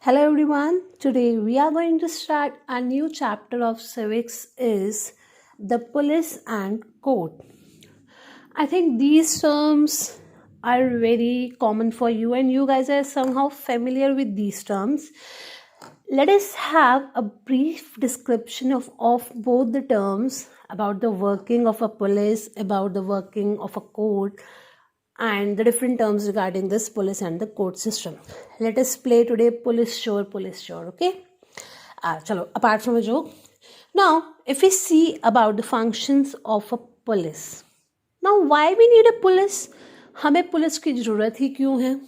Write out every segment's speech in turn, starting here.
Hello everyone. Today we are going to start a new chapter of civics is the police and court. I think these terms are very common for you and you guys are somehow familiar with these terms. Let us have a brief description of both the terms about the working of a police, about the working of a court, and the different terms regarding this police and the court system. Let us play today police shore, okay? Chalo, apart from a joke. Now, if we see about the functions of a police. Now, why we need a police? हमें police की ज़रूरत ही क्यों है?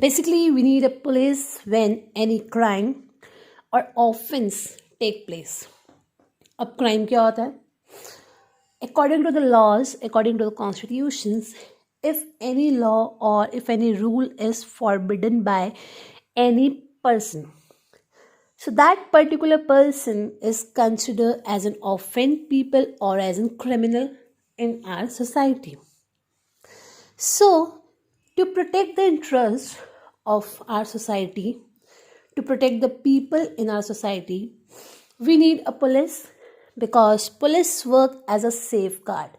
Basically, we need a police when any crime or offense take place. अब crime क्या होता है? According to the laws, according to the constitutions, if any law or if any rule is forbidden by any person, so that particular person is considered as an offend people or as a criminal in our society. So, to protect the interests of our society, to protect the people in our society, we need a police because police work as a safeguard.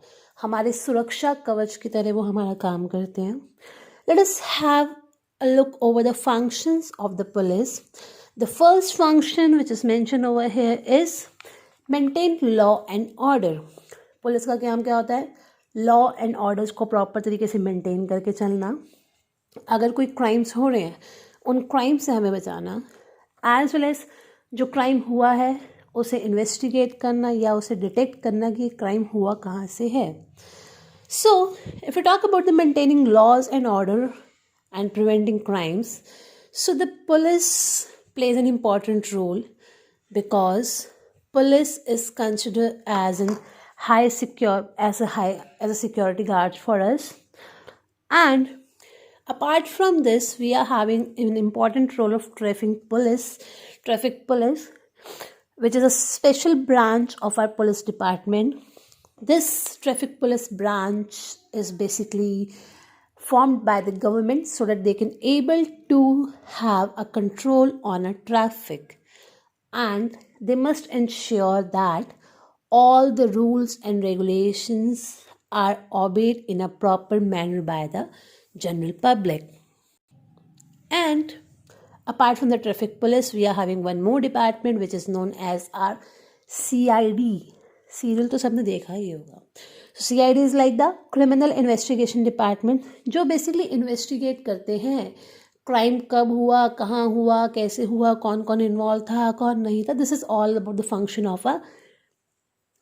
हमारे सुरक्षा कवच की तरह वो हमारा काम करते हैं. Let us have a look over the functions of the police. The first function which is mentioned over here is maintain law and order. Police का काम क्या होता है? लॉ एंड ऑर्डर्स को प्रॉपर तरीके से मेंटेन करके चलना. अगर कोई क्राइम्स हो रहे हैं उन क्राइम से हमें बचाना, एज वेल एज जो क्राइम हुआ है उसे इन्वेस्टिगेट करना या उसे डिटेक्ट करना कि क्राइम हुआ कहाँ से है. So if you talk about the maintaining laws and order and preventing crimes, so the police plays an important role because police is considered as a security guard for us. And apart from this, we are having an important role of traffic police, which is a special branch of our police department. This traffic police branch is basically formed by the government so that they can able to have a control on a traffic, and they must ensure that all the rules and regulations are obeyed in a proper manner by the general public. And apart from the traffic police, we are having one more department which is known as our CID. Serial तो सबने देखा ही होगा. CID is like the criminal investigation department, जो basically investigate करते हैं crime कब हुआ, कहाँ हुआ, कैसे हुआ, कौन कौन इन्वॉल्व था, कौन नहीं था. This is all about the function of a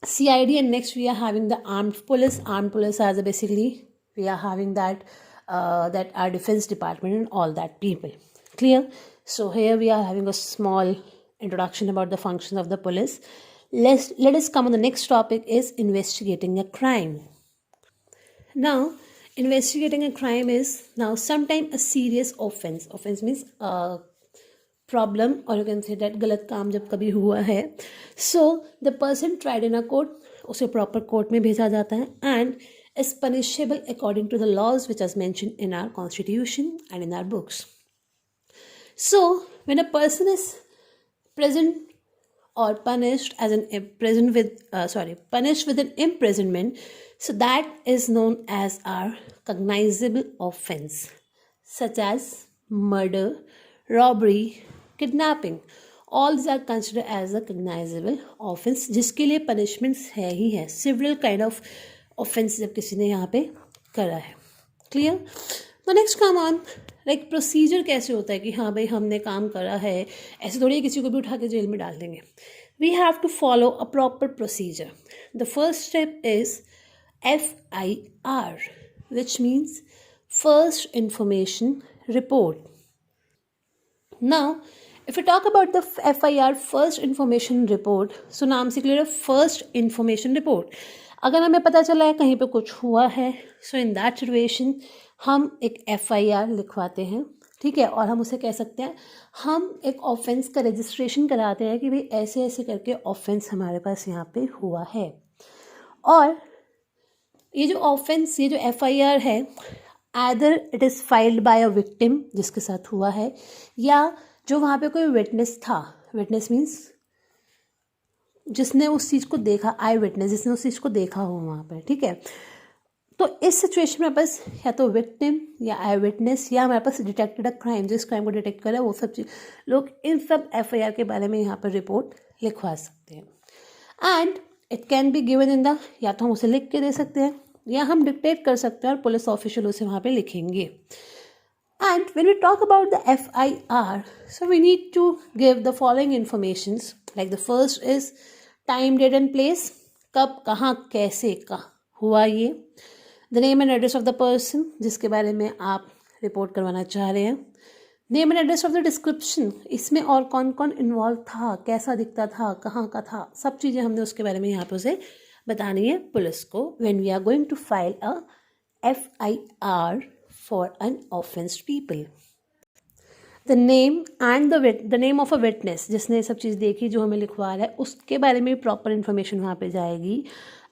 CID. And next we are having the armed police. Armed police as basically we are having that our defense department and all that people. Clear? So here we are having a small introduction about the function of the police. Let us come on the next topic is investigating a crime. Now, investigating a crime is now sometimes a serious offense. Offense means problem, or you can say that गलत काम जब कभी हुआ है. So the person tried in a court, उसे proper court में भेजा जाता है and is punishable according to the laws which is mentioned in our constitution and in our books. So when a person is present or punished as punished with an imprisonment, so that is known as our cognizable offense, such as murder, robbery, kidnapping. All these are considered as a cognizable offense, जिसके लिए punishments है ही है. Several kind of offense जब किसी ने यहाँ पे करा है. Clear? तो नेक्स्ट काम ऑन लाइक प्रोसीजर कैसे होता है कि हाँ भाई हमने काम करा है, ऐसे थोड़ी किसी को भी उठा के जेल में डाल देंगे. We have to follow a proper procedure. The first step is FIR, which means first information report. Now if you talk about the FIR, first information report, so नाम से क्लियर है फर्स्ट इंफॉर्मेशन रिपोर्ट. अगर हमें पता चला है कहीं पे कुछ हुआ है, सो इन दैट सिचुएशन हम एक FIR लिखवाते हैं, ठीक है, और हम उसे कह सकते हैं हम एक ऑफेंस का रजिस्ट्रेशन कराते हैं कि भाई ऐसे ऐसे करके ऑफेंस हमारे पास यहाँ पे हुआ है. और ये जो ऑफेंस, ये जो FIR है, either it is filed by a victim जिसके साथ हुआ है, या जो वहाँ पे कोई विटनेस था, विटनेस मीन्स जिसने उस चीज़ को देखा, आई विटनेस, जिसने उस चीज़ को देखा हो वहाँ पर, ठीक है। तो इस सिचुएशन में बस या तो विक्टिम या आई विटनेस या हमारे पास डिटेक्टेड अ क्राइम, जिस क्राइम को डिटेक्ट करा वो सब चीज लोग इन सब एफआईआर के बारे में यहाँ पर रिपोर्ट लिखवा सकते हैं। And it can be given in the, या तो हम उसे लिख के दे सकते हैं या हम डिक्टेट कर सकते हैं और पुलिस ऑफिशियल उसे वहाँ पे लिखेंगे। And when we talk about the FIR, so we need to give the following informations, like the first is time, date and place, कब, कहाँ, कैसे का हुआ ये, the name and address of the person जिसके बारे में आप रिपोर्ट करवाना चाह रहे हैं, name and address of the description, इसमें और कौन कौन इन्वॉल्व था, कैसा दिखता था, कहाँ का था, सब चीज़ें हमने उसके बारे में यहाँ पे उसे बतानी है पुलिस को when we are going to file a FIR for an offensed people. The name and the name of a witness, जिसने ये सब चीज़ देखी जो हमें लिखवा रहा है, उसके बारे में प्रॉपर इन्फॉर्मेशन वहाँ पे जाएगी।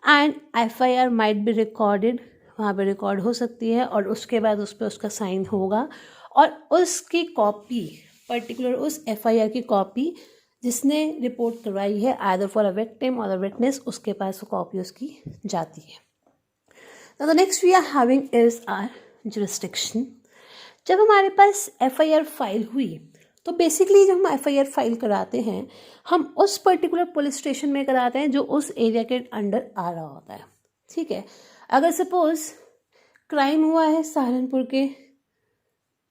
And FIR might be recorded, वहाँ पे रिकॉर्ड हो सकती है और उसके बाद उस पर उसका साइन होगा और उसकी कॉपी, पर्टिकुलर उस एफआईआर की कॉपी जिसने रिपोर्ट करवाई है आइदर फॉर अ विक्टिम और अ विटनेस, उसके पास वो कॉपी उसकी जाती है। Now the next we are having is our jurisdiction. जब हमारे पास एफआईआर फाइल हुई तो बेसिकली जब हम एफआईआर फाइल कराते हैं हम उस पर्टिकुलर पुलिस स्टेशन में कराते हैं जो उस एरिया के अंडर आ रहा होता है, ठीक है। अगर सपोज क्राइम हुआ है सहारनपुर के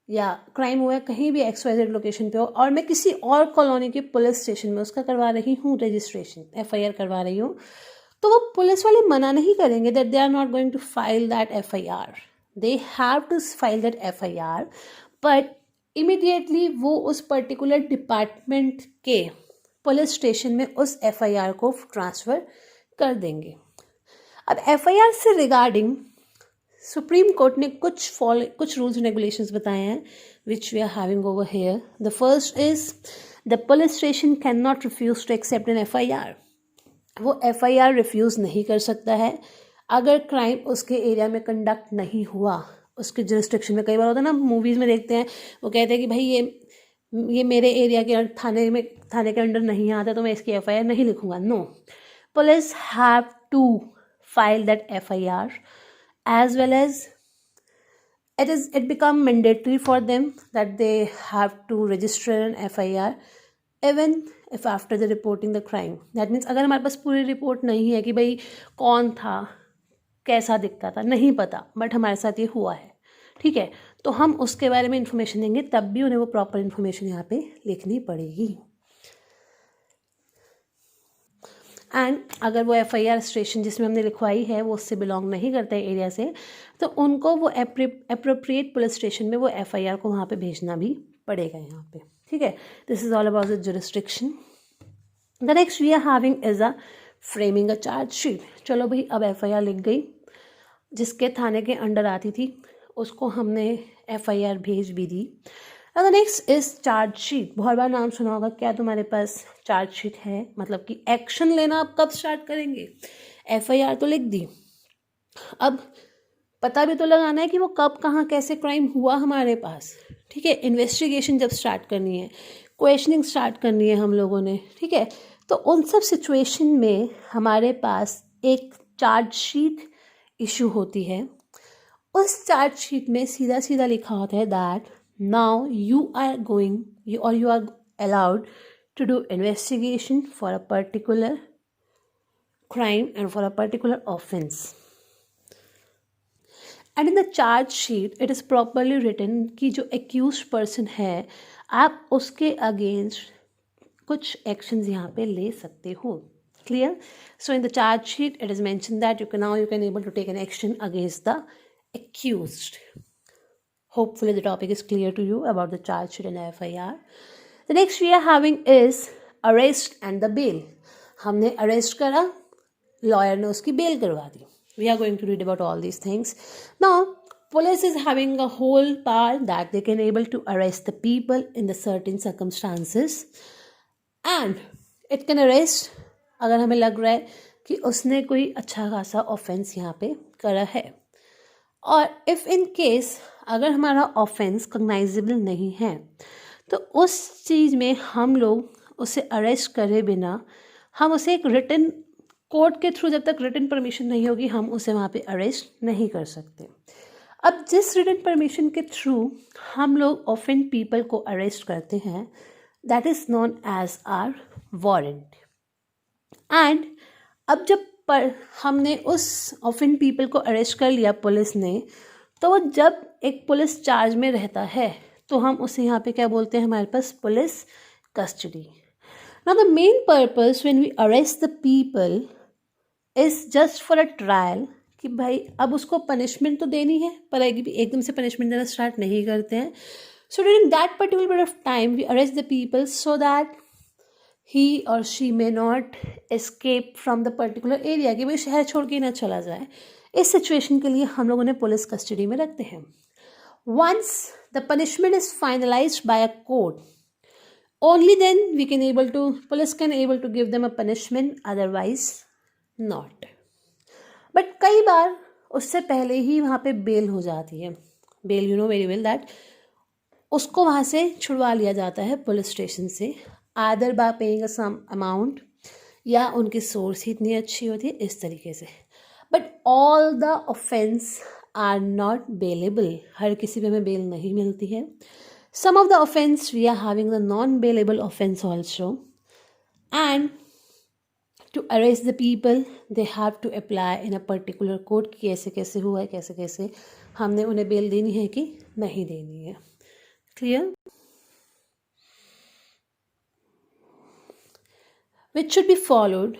या क्राइम हुआ है कहीं भी XYZ लोकेशन पे हो और मैं किसी और कॉलोनी के पुलिस स्टेशन में उसका करवा रही हूँ रजिस्ट्रेशन, एफआईआर करवा रही हूँ, तो वो पुलिस वाले मना नहीं करेंगे that they are not going to file that FIR, they have to file that FIR, but immediately वो उस पर्टिकुलर डिपार्टमेंट के पुलिस स्टेशन में उस एफआईआर को ट्रांसफ़र कर देंगे। अब एफआईआर से रिगार्डिंग सुप्रीम कोर्ट ने कुछ रूल्स एंड रेगुलेशंस बताए हैं which we are having over here. The first is the police station can not refuse to accept an FIR, वो एफआईआर रिफ्यूज़ नहीं कर सकता है अगर क्राइम उसके एरिया में कंडक्ट नहीं हुआ, उसके जुरिस्डिक्शन में। कई बार होता है ना, मूवीज़ में देखते हैं वो कहते हैं कि भाई ये मेरे एरिया के थाने के अंडर नहीं आता तो मैं इसकी एफआईआर नहीं लिखूंगा। No, police have to file that FIR as well as it become mandatory for them that they have to register an FIR even if after the reporting the crime. That means अगर हमारे पास पूरी report नहीं है कि भाई कौन था, कैसा दिखता था, नहीं पता, बट हमारे साथ ये हुआ है, ठीक है, तो हम उसके बारे में इंफॉर्मेशन देंगे, तब भी उन्हें वो प्रॉपर इन्फॉर्मेशन यहाँ पे लिखनी पड़ेगी। एंड अगर वो एफआईआर स्टेशन जिसमें हमने लिखवाई है वो उससे बिलोंग नहीं करता है एरिया से, तो उनको वो अप्रोप्रिएट पुलिस स्टेशन में वो एफआईआर को वहाँ पे भेजना भी पड़ेगा यहाँ पे, ठीक है। This is all about the jurisdiction. The next we are having is a framing a charge sheet. चलो भाई, अब एफआईआर लिख गई, जिसके थाने के अंडर आती थी उसको हमने एफआईआर भेज भी दी। The next is charge sheet. बहुत बार नाम सुना होगा, क्या तुम्हारे पास चार्ज शीट है, मतलब कि एक्शन लेना आप कब स्टार्ट करेंगे। एफआईआर तो लिख दी, अब पता भी तो लगाना है कि वो कब, कहाँ, कैसे क्राइम हुआ हमारे पास, ठीक है। इन्वेस्टिगेशन जब स्टार्ट करनी है, क्वेश्चनिंग स्टार्ट करनी है हम लोगों ने, ठीक है, तो उन सब सिचुएशन में हमारे पास एक चार्ज शीट इशू होती है। उस चार्ज शीट में सीधा सीधा लिखा होता है that now you are allowed to do investigation for a particular crime and for a particular offense, and in the charge sheet it is properly written कि जो accused person है आप उसके against कुछ actions यहाँ पे ले सकते हो। Clear? So in the charge sheet it is mentioned that you can able to take an action against the accused. Hopefully the topic is clear to you about the charge sheet and FIR. The next we are having is arrest and the bail. हमने arrest करा, lawyer ने उसकी bail करवा दी. We are going to read about all these things. Now, police is having a whole power that they can able to arrest the people in the certain circumstances, and it can arrest अगर हमें लग रहा है कि उसने कोई अच्छा खासा offense यहाँ पे करा है, और इफ़ इन केस अगर हमारा ऑफेंस कॉग्नाइजेबल नहीं है तो उस चीज़ में हम लोग उसे अरेस्ट करे बिना हम उसे एक रिटन कोर्ट के थ्रू, जब तक रिटन परमिशन नहीं होगी हम उसे वहाँ पे अरेस्ट नहीं कर सकते। अब जिस रिटन परमिशन के थ्रू हम लोग ऑफेंड पीपल को अरेस्ट करते हैं that is known as are warrant. And अब जब हमने उस ऑफेंड पीपल को अरेस्ट कर लिया पुलिस ने, तो वो जब एक पुलिस चार्ज में रहता है तो हम उसे यहाँ पे क्या बोलते हैं, हमारे पास police custody. Now the main purpose when we arrest the people is just for a trial, कि भाई अब उसको पनिशमेंट तो देनी है पर एकदम से पनिशमेंट देना स्टार्ट नहीं करते हैं। So during that particular period of time we arrest the people so that he और she may not escape from the particular area, कि भाई शहर छोड़ के ना चला जाए। इस सिचुएशन के लिए हम लोग उन्हें पुलिस कस्टडी में रखते हैं। Once the punishment is finalised by a court, only then we can able to police can able to give them a punishment, otherwise not. But कई बार उससे पहले ही वहाँ पे बेल हो जाती है। Bail, you know very well that उसको वहाँ से छुड़वा लिया जाता है पुलिस स्टेशन से, other by paying a sum amount, या उनकी सोर्स ही इतनी अच्छी होती है इस तरीके से। But all the offense are not bailable, हर किसी पे हमें बेल नहीं मिलती है। Some of the offense we are having the non bailable offense also, and to arrest the people they have to apply in a particular court कि ऐसे कैसे हुआ है, कैसे कैसे हमने उन्हें बेल देनी है कि नहीं देनी है। Clear? Which should be followed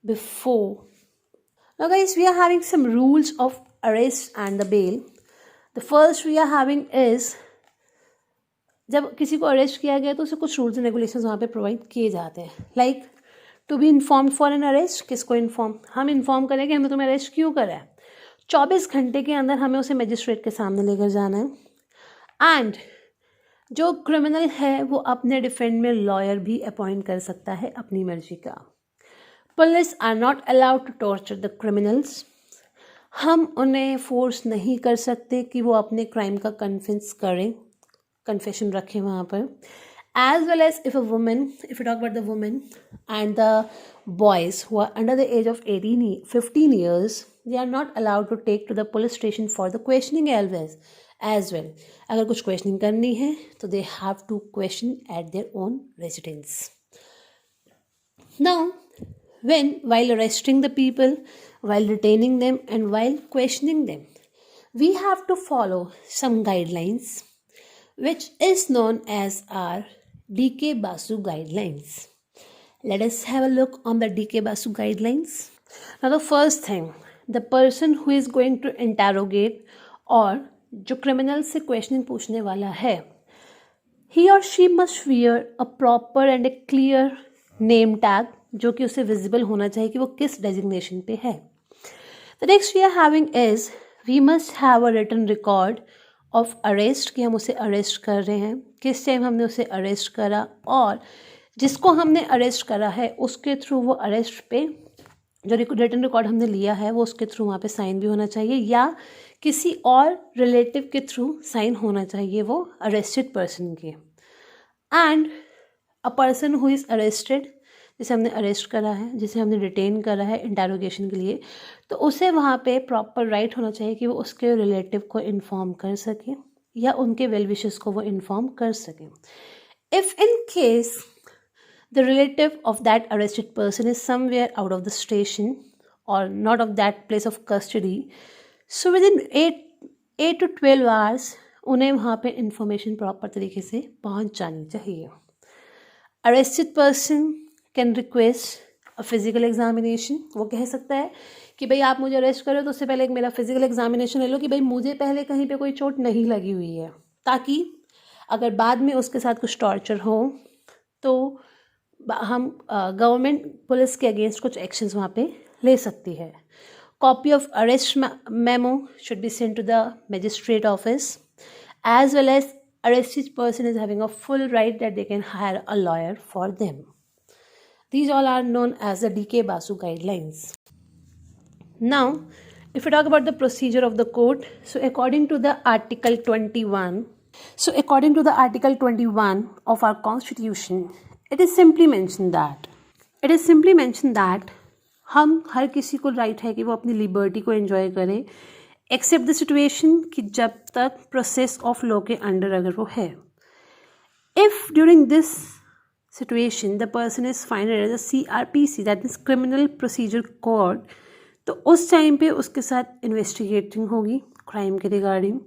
before. Now guys, we are having some rules of arrest and the bail. The first we are having is, जब किसी को अरेस्ट किया गया तो उसे कुछ रूल्स एंड रेगुलेशंस वहाँ पे प्रोवाइड किए जाते हैं। Like to be inform for an arrest, किसको इन्फॉर्म, हम इन्फॉर्म करें कि हमने तुम्हें अरेस्ट क्यों करा है। 24 घंटे के अंदर हमें उसे मजिस्ट्रेट के सामने लेकर जाना है। एंड जो क्रिमिनल है वो अपने डिफेंड में लॉयर भी अपॉइंट कर सकता है अपनी मर्जी का। Police are not allowed to torture the criminals, हम उन्हें फोर्स नहीं कर सकते कि वो अपने क्राइम का कन्फेशन रखें वहाँ पर। As well as if we talk about the women and the boys who are under the age of 15 years, they are not allowed to take to the police station for the questioning as well. अगर कुछ questioning करनी है तो they have to question at their own residence. Now, while arresting the people, while detaining them and while questioning them, we have to follow some guidelines which is known as our D.K. Basu guidelines. Let us have a look on the D.K. Basu guidelines. Now the first thing, the person who is going to interrogate और जो criminal से questioning पूछने वाला है, he or she must wear a proper and a clear name tag जो कि उसे visible होना चाहिए कि वो किस designation पे है. The next we are having is we must have a written record of arrest, कि हम उसे अरेस्ट कर रहे हैं, किस टाइम हमने उसे अरेस्ट करा, और जिसको हमने अरेस्ट करा है उसके थ्रू वो अरेस्ट पे जो रिटन रिकॉर्ड हमने लिया है वो उसके थ्रू वहाँ पे साइन भी होना चाहिए, या किसी और रिलेटिव के थ्रू साइन होना चाहिए वो अरेस्टेड पर्सन के। And a person who is arrested, जिसे हमने अरेस्ट करा है, जिसे हमने डिटेन करा है इंटेरोगेशन के लिए, तो उसे वहाँ पे प्रॉपर राइट होना चाहिए कि वो उसके रिलेटिव को इन्फॉर्म कर सके या उनके वेल विशेस को वो इन्फॉर्म कर सके। If in case the relative of that arrested person is somewhere out of the station और not of that place of custody, so within 8 to 12 hours उन्हें वहाँ पे इंफॉर्मेशन प्रॉपर तरीके से पहुँच जानी चाहिए। Arrested person can request a physical examination, वो कह सकता है कि भाई आप मुझे अरेस्ट करो तो उससे पहले एक मेरा फिजिकल एग्जामिनेशन ले लो कि भाई मुझे पहले कहीं पे कोई चोट नहीं लगी हुई है, ताकि अगर बाद में उसके साथ कुछ टॉर्चर हो तो हम गवर्नमेंट पुलिस के अगेंस्ट कुछ एक्शंस वहाँ पे ले सकती है। Copy of arrest memo should be sent to the magistrate office, as well as arrested person is having a full right that they can hire a lawyer for them. These all are known as the D.K. Basu guidelines. Now, if we talk about the procedure of the court, so according to the Article 21, of our Constitution, it is simply mentioned that हम हर किसी को right है कि वो अपनी liberty को enjoy करे, accept the situation कि जब तक प्रोसेस ऑफ लॉ के अंडर अगर वो है. If during this situation the person is find as a CRPC, that means criminal procedure code, तो उस टाइम पे उसके साथ इन्वेस्टिगेटिंग होगी क्राइम के रिगार्डिंग,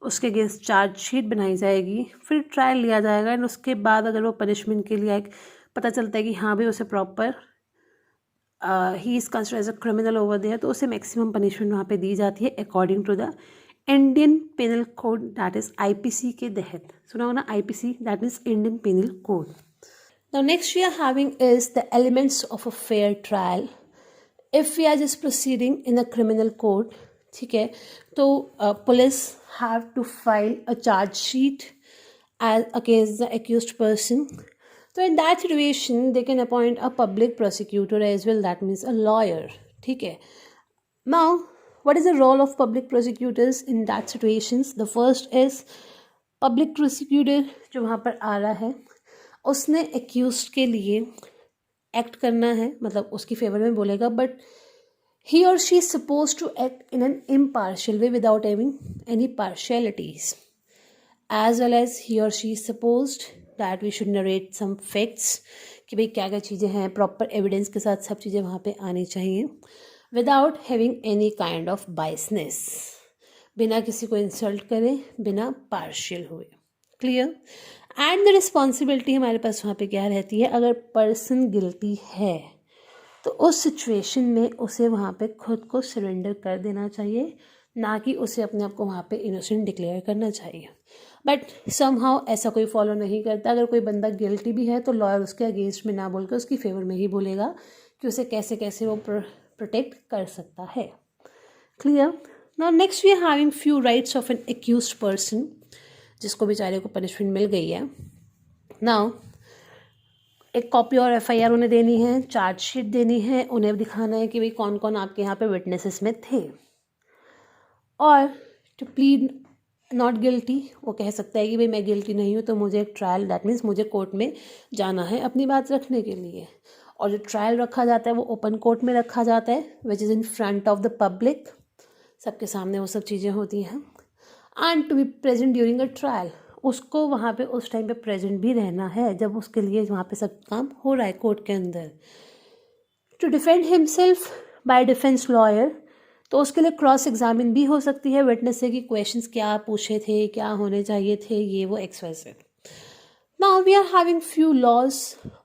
उसके अगेंस्ट चार्जशीट बनाई जाएगी, फिर ट्रायल लिया जाएगा, एंड उसके बाद अगर वो पनिशमेंट के लिए पता चलता है कि हाँ भाई उसे प्रॉपर ही is considered as a criminal over there, तो उसे मैक्सिमम पनिशमेंट वहाँ पे दी जाती है according to the Indian penal code, that is IPC के तहत. सुना हो ना, IPC, that means Indian penal code. Now next we are having is the elements of a fair trial. If we are just proceeding in a criminal court, ठीक है, तो police have to file a chargesheet as against the accused person. So in that situation, they can appoint a public prosecutor as well, that means a lawyer. ठीक है. Now, what is the role of public prosecutors in that situations? The first is public prosecutor जो वहाँ पर आ रहा है, उसने accused के लिए act करना है, मतलब उसकी फेवर में बोलेगा, but he or she is supposed to act in an impartial way without having any partialities, as well as he or she is supposed that we should narrate some facts कि भाई क्या क्या चीज़ें हैं, proper evidence के साथ सब चीज़ें वहाँ पे आनी चाहिए, without having any kind of biasness, बिना किसी को इंसल्ट करे, बिना पार्शियल हुए. क्लियर. एंड द रिस्पॉन्सिबिलिटी हमारे पास वहाँ पे क्या रहती है, अगर पर्सन गिल्टी है तो उस सिचुएशन में उसे वहाँ पे खुद को सरेंडर कर देना चाहिए, ना कि उसे अपने आप को वहाँ पे इनोसेंट डिक्लेयर करना चाहिए. बट समहाउ ऐसा कोई फॉलो नहीं करता. अगर कोई बंदा गिल्टी भी है तो लॉयर उसके अगेंस्ट में ना बोलकर उसकी फेवर में ही बोलेगा कि उसे कैसे कैसे वो प्रोटेक्ट कर सकता है. Clear. Now next we are having few rights of an accused person, जिसको बेचारे को पनिशमेंट मिल गई है. नाउ एक कॉपी और FIR उन्हें देनी है, चार्जशीट देनी है, उन्हें दिखाना है कि भाई कौन कौन आपके यहाँ पे विटनेसेस में थे, और टू प्लीड नॉट गिल्टी, वो कह सकता है कि भाई मैं गिल्टी नहीं हूँ, तो मुझे एक ट्रायल, दैट मीन्स मुझे कोर्ट में जाना है अपनी बात रखने के लिए. और जो ट्रायल रखा जाता है वो ओपन कोर्ट में रखा जाता है, which is in front of the public, सबके सामने वो सब चीज़ें होती हैं. And to be present during a trial, उसको वहाँ पे उस टाइम पे प्रेजेंट भी रहना है जब उसके लिए वहाँ पे सब काम हो रहा है कोर्ट के अंदर. To defend himself by defence lawyer, तो उसके लिए क्रॉस एग्जामिन भी हो सकती है विटनेस से कि क्वेश्चंस क्या पूछे थे, क्या होने चाहिए थे, ये वो XYZ. Now we are having few laws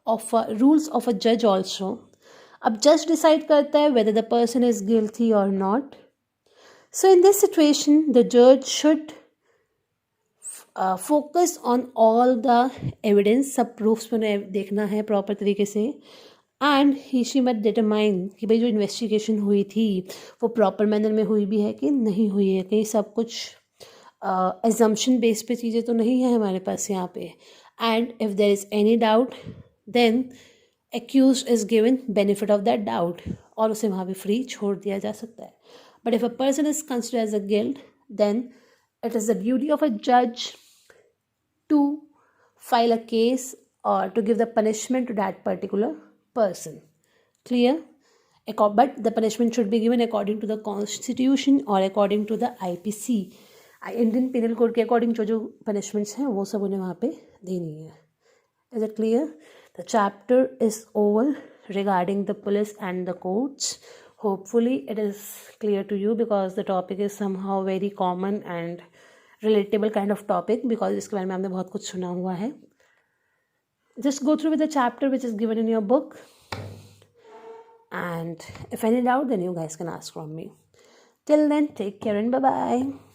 of rules of a जज ऑल्सो. अब जज डिसाइड करता है whether the person is guilty और not. So in this situation the जज should focus on all the evidence, सब प्रूफ्स में देखना है प्रॉपर तरीके से, and he she must determine कि भाई जो इन्वेस्टिगेशन हुई थी वो प्रॉपर मैनर में हुई भी है कि नहीं हुई है, कहीं सब कुछ एजम्पशन बेस पे चीज़ें तो नहीं है हमारे पास यहाँ पे. And if there is any doubt then accused is given benefit of that doubt, और उसे वहाँ पे फ्री छोड़ दिया जा सकता है. But if a person is considered as a guilt, then it is the duty of a जज टू फाइल अ केस और to give the punishment to that particular person. Clear. But the punishment should be given according to the Constitution or according to the IPC, Indian Penal Code के according जो punishments हैं वो सब उन्हें वहाँ पे देनी है. Is it clear? The chapter is over regarding the police and the courts. Hopefully it is clear to you because the topic is somehow very common and relatable kind of topic, because इसके बारे में आपने बहुत कुछ सुना हुआ है. Just go through with the chapter which is given in your book, and if any doubt then you guys can ask from me. Till then, take care and bye bye.